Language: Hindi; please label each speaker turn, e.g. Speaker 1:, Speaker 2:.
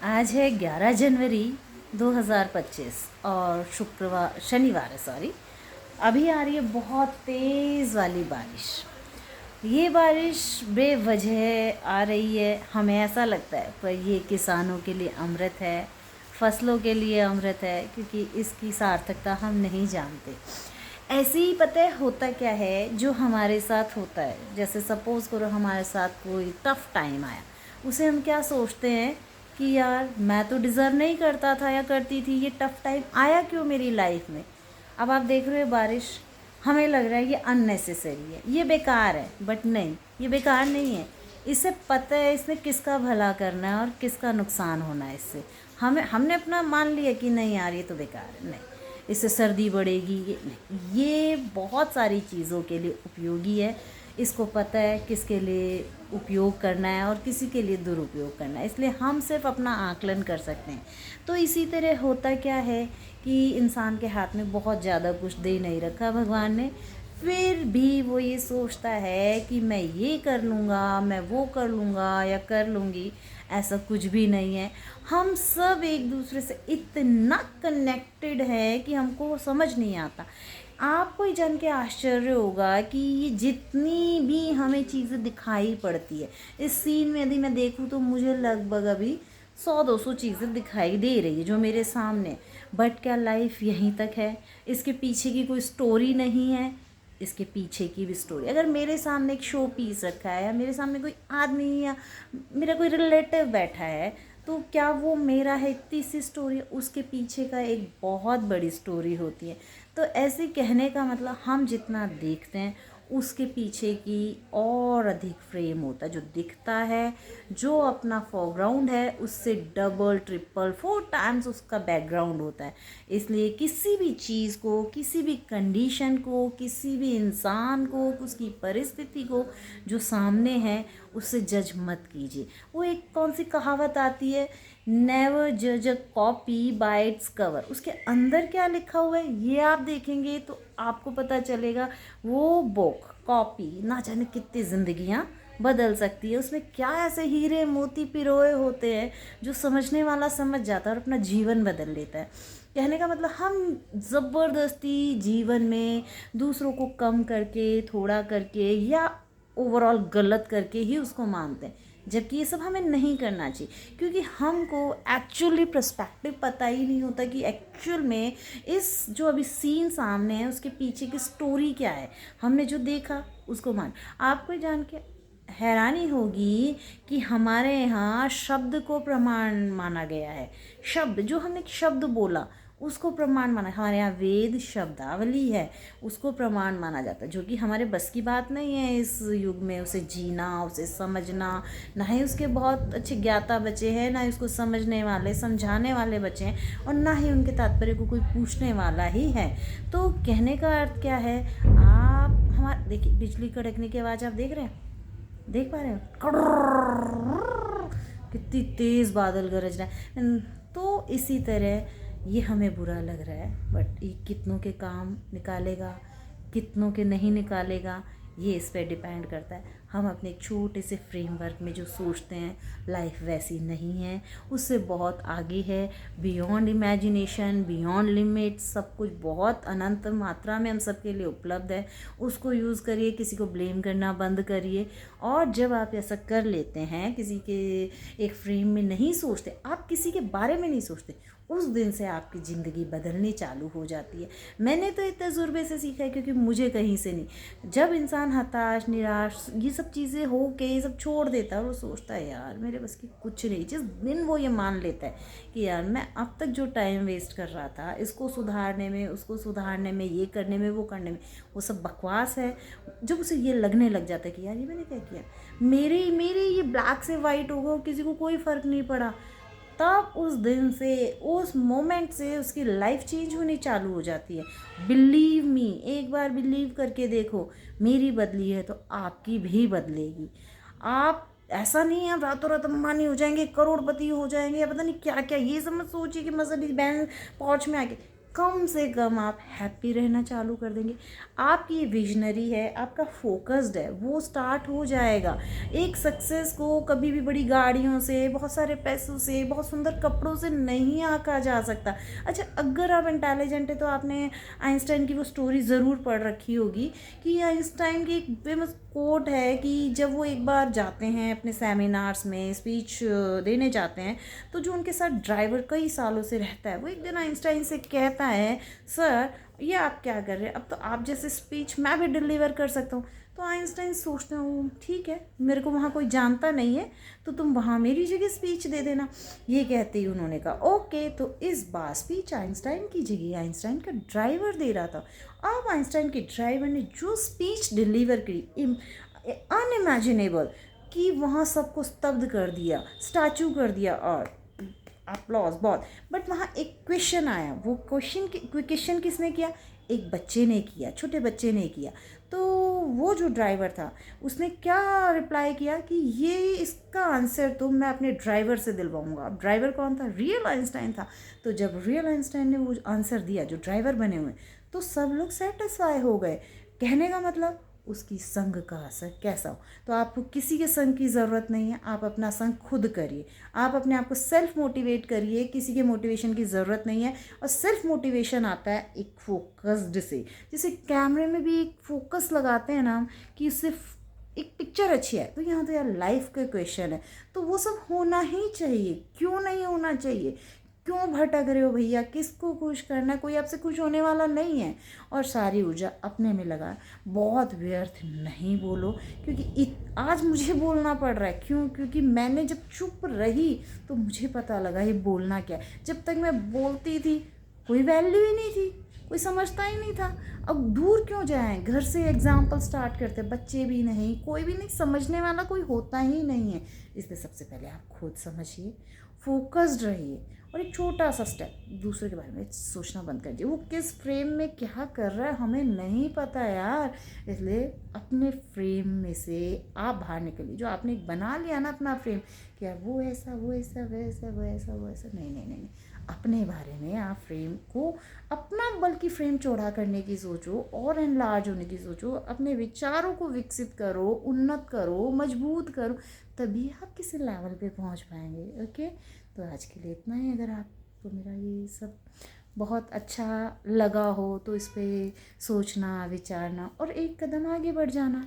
Speaker 1: आज है 11 जनवरी 2025 और शनिवार है सॉरी। अभी आ रही है बहुत तेज़ वाली बारिश। ये बारिश बेवजह आ रही है, हमें ऐसा लगता है, पर ये किसानों के लिए अमृत है, फसलों के लिए अमृत है, क्योंकि इसकी सार्थकता हम नहीं जानते। ऐसे ही पता है होता क्या है जो हमारे साथ होता है। जैसे सपोज़ करो हमारे साथ कोई टफ़ टाइम आया, उसे हम क्या सोचते हैं कि यार मैं तो डिज़र्व नहीं करता था या करती थी, ये टफ़ टाइम आया क्यों मेरी लाइफ में। अब आप देख रहे हो बारिश, हमें लग रहा है ये अननेसेसरी है, ये बेकार है, बट नहीं, ये बेकार नहीं है। इससे पता है इसने किसका भला करना है और किसका नुकसान होना है। इससे हमने अपना मान लिया कि नहीं यार ये तो बेकार है, नहीं इससे सर्दी बढ़ेगी, ये नहीं, ये बहुत सारी चीज़ों के लिए उपयोगी है। इसको पता है किसके लिए उपयोग करना है और किसी के लिए दुरुपयोग करना है, इसलिए हम सिर्फ अपना आकलन कर सकते हैं। तो इसी तरह होता क्या है कि इंसान के हाथ में बहुत ज़्यादा कुछ दे नहीं रखा भगवान ने, फिर भी वो ये सोचता है कि मैं ये कर लूँगा, मैं वो कर लूँगा या कर लूँगी। ऐसा कुछ भी नहीं है। हम सब एक दूसरे से इतना कनेक्टेड है कि हमको समझ नहीं आता। आपको ये जान के आश्चर्य होगा कि ये जितनी भी हमें चीज़ें दिखाई पड़ती है, इस सीन में यदि मैं देखूँ तो मुझे लगभग अभी 100-200 चीज़ें दिखाई दे रही है जो मेरे सामने। बट क्या लाइफ यहीं तक है? इसके पीछे की कोई स्टोरी नहीं है? इसके पीछे की भी स्टोरी, अगर मेरे सामने एक शो पीस रखा है या मेरे सामने कोई आदमी या मेरा कोई रिलेटिव बैठा है, तो क्या वो मेरा है? इतनी सी स्टोरी, उसके पीछे का एक बहुत बड़ी स्टोरी होती है। तो ऐसे कहने का मतलब हम जितना देखते हैं उसके पीछे की और अधिक फ्रेम होता है। जो दिखता है, जो अपना फोरग्राउंड है, उससे डबल ट्रिपल 4 टाइम्स उसका बैकग्राउंड होता है। इसलिए किसी भी चीज़ को, किसी भी कंडीशन को, किसी भी इंसान को, उसकी परिस्थिति को जो सामने है, उससे जज मत कीजिए। वो एक कौन सी कहावत आती है, नेवर जज a copy bye its cover. उसके अंदर क्या लिखा हुआ है ये आप देखेंगे तो आपको पता चलेगा वो बुक कॉपी ना जाने कितनी ज़िंदगियाँ बदल सकती है। उसमें क्या ऐसे हीरे मोती पिरोए होते हैं जो समझने वाला समझ जाता है और अपना जीवन बदल लेता है। कहने का मतलब हम ज़बरदस्ती जीवन में दूसरों को कम करके, थोड़ा करके या ओवरऑल गलत करके ही उसको मानते हैं, जबकि ये सब हमें नहीं करना चाहिए, क्योंकि हमको एक्चुअली पर्सपेक्टिव पता ही नहीं होता कि एक्चुअल में इस जो अभी सीन सामने है उसके पीछे की स्टोरी क्या है। हमने जो देखा उसको मान, आपको जान के हैरानी होगी कि हमारे यहाँ शब्द को प्रमाण माना गया है। शब्द, जो हमने शब्द बोला उसको प्रमाण माना, हमारे यहाँ वेद शब्दावली है, उसको प्रमाण माना जाता है, जो कि हमारे बस की बात नहीं है इस युग में उसे जीना, उसे समझना। ना ही उसके बहुत अच्छे ज्ञाता बचे हैं, ना ही उसको समझने वाले, समझाने वाले बचे हैं, और ना ही उनके तात्पर्य को कोई पूछने वाला ही है। तो कहने का अर्थ क्या है, आप हमारे देखिए बिजली कड़कने की आवाज़ आप देख रहे हैं, देख पा रहे हो, कितनी तेज़ बादल गरज रहा है। तो इसी तरह ये हमें बुरा लग रहा है, बट ये कितनों के काम निकालेगा, कितनों के नहीं निकालेगा, ये इस पर डिपेंड करता है। हम अपने एक छोटे से फ्रेमवर्क में जो सोचते हैं, लाइफ वैसी नहीं है, उससे बहुत आगे है, बियॉन्ड इमेजिनेशन, बियॉन्ड लिमिट, सब कुछ बहुत अनंत मात्रा में हम सबके लिए उपलब्ध है। उसको यूज़ करिए, किसी को ब्लेम करना बंद करिए। और जब आप ऐसा कर लेते हैं, किसी के एक फ्रेम में नहीं सोचते, आप किसी के बारे में नहीं सोचते, उस दिन से आपकी ज़िंदगी बदलनी चालू हो जाती है। मैंने तो इस तजुर्बे से सीखा है, क्योंकि मुझे कहीं से नहीं। जब इंसान हताश, निराश, ये सब चीज़ें हो के ये सब छोड़ देता है और वो सोचता है यार मेरे बस की कुछ नहीं, जिस दिन वो ये मान लेता है कि यार मैं अब तक जो टाइम वेस्ट कर रहा था इसको सुधारने में, उसको सुधारने में, ये करने में, वो करने में, वो सब बकवास है। जब उसे ये लगने लग जाता है कि यार ये मैंने क्या किया, मेरे मेरे ये ब्लैक से वाइट हो गया, किसी को कोई फ़र्क नहीं पड़ा, तब उस दिन से, उस मोमेंट से उसकी लाइफ चेंज होनी चालू हो जाती है। बिलीव मी, एक बार बिलीव करके देखो, मेरी बदली है तो आपकी भी बदलेगी। आप ऐसा नहीं है आप रातों रात अंबानी हो जाएंगे, करोड़पति हो जाएंगे, या पता नहीं क्या क्या, ये सब मत सोचिए कि मर्सिडीज बैंज पॉर्च में आके कम से कम आप हैप्पी रहना चालू कर देंगे। आपकी ये विजनरी है, आपका फोकस्ड है, वो स्टार्ट हो जाएगा। एक सक्सेस को कभी भी बड़ी गाड़ियों से, बहुत सारे पैसों से, बहुत सुंदर कपड़ों से नहीं आंका जा सकता। अच्छा, अगर आप इंटेलिजेंट है तो आपने आइंस्टाइन की वो स्टोरी ज़रूर पढ़ रखी होगी कि आइंस्टाइन की एक फेमस कोट है कि जब वो एक बार जाते हैं अपने सेमिनार्स में स्पीच देने जाते हैं, तो जो उनके साथ ड्राइवर कई सालों से रहता है, वो एक दिन आइंस्टाइन से कहता है, सर ये आप क्या कर रहे हैं, अब तो आप जैसे स्पीच मैं भी डिलीवर कर सकता हूँ। तो आइंस्टाइन सोचते हो, ठीक है, मेरे को वहाँ कोई जानता नहीं है, तो तुम वहाँ मेरी जगह स्पीच दे देना। ये कहते ही उन्होंने कहा ओके। तो इस बार स्पीच आइंस्टाइन की जगह आइंस्टाइन का ड्राइवर दे रहा था। अब आइंस्टाइन के ड्राइवर ने जो स्पीच डिलीवर की, अनइमेजिनेबल, कि वहाँ सबको स्तब्ध कर दिया, स्टैचू कर दिया और अप्लॉज बहुत। बट वहाँ एक क्वेश्चन आया, वो क्वेश्चन किसने किया? एक बच्चे ने किया, छोटे बच्चे ने किया। तो वो जो ड्राइवर था उसने क्या रिप्लाई किया कि ये इसका आंसर तो मैं अपने ड्राइवर से दिलवाऊंगा। अब ड्राइवर कौन था? रियल आइंस्टाइन था। तो जब रियल आइंस्टाइन ने वो आंसर दिया, जो ड्राइवर बने हुए, तो सब लोग सेटिस्फाई हो गए। कहने का मतलब उसकी संग का असर कैसा हो। तो आपको किसी के संग की ज़रूरत नहीं है, आप अपना संग खुद करिए। आप अपने आप को सेल्फ मोटिवेट करिए, किसी के मोटिवेशन की ज़रूरत नहीं है। और सेल्फ मोटिवेशन आता है एक फोकस्ड से, जैसे कैमरे में भी एक फोकस लगाते हैं ना, कि सिर्फ एक पिक्चर अच्छी है। तो यहाँ तो यार लाइफ का क्वेश्चन है, तो वो सब होना ही चाहिए। क्यों नहीं होना चाहिए? क्यों भटक रहे हो भैया? किसको खुश करना? कोई आपसे खुश होने वाला नहीं है। और सारी ऊर्जा अपने में लगा, बहुत व्यर्थ नहीं बोलो। क्योंकि आज मुझे बोलना पड़ रहा है, क्यों? क्योंकि मैंने जब चुप रही तो मुझे पता लगा ये बोलना क्या है। जब तक मैं बोलती थी कोई वैल्यू ही नहीं थी, कोई समझता ही नहीं था। अब दूर क्यों जाएं? घर से एग्जाम्पल स्टार्ट करते, बच्चे भी नहीं, कोई भी नहीं, समझने वाला कोई होता ही नहीं है। इसलिए सबसे पहले आप खुद समझिए, फोकस्ड रहिए, और एक छोटा सा स्टेप, दूसरे के बारे में सोचना बंद कर दिए। वो किस फ्रेम में क्या कर रहा है हमें नहीं पता यार। इसलिए अपने फ्रेम में से आप बाहर निकलिए। जो आपने बना लिया ना अपना फ्रेम, क्या वो ऐसा, वो ऐसा, वैसा, वो ऐसा, वो ऐसा, नहीं नहीं नहीं, अपने बारे में आप फ्रेम को अपना बल्कि फ्रेम चौड़ा करने की सोचो और एनलार्ज होने की सोचो। अपने विचारों को विकसित करो, उन्नत करो, मजबूत करो, तभी आप किसी लेवल पे पहुंच पाएंगे। ओके, तो आज के लिए इतना ही। अगर आपको मेरा ये सब बहुत अच्छा लगा हो तो इस पर सोचना, विचारना और एक कदम आगे बढ़ जाना।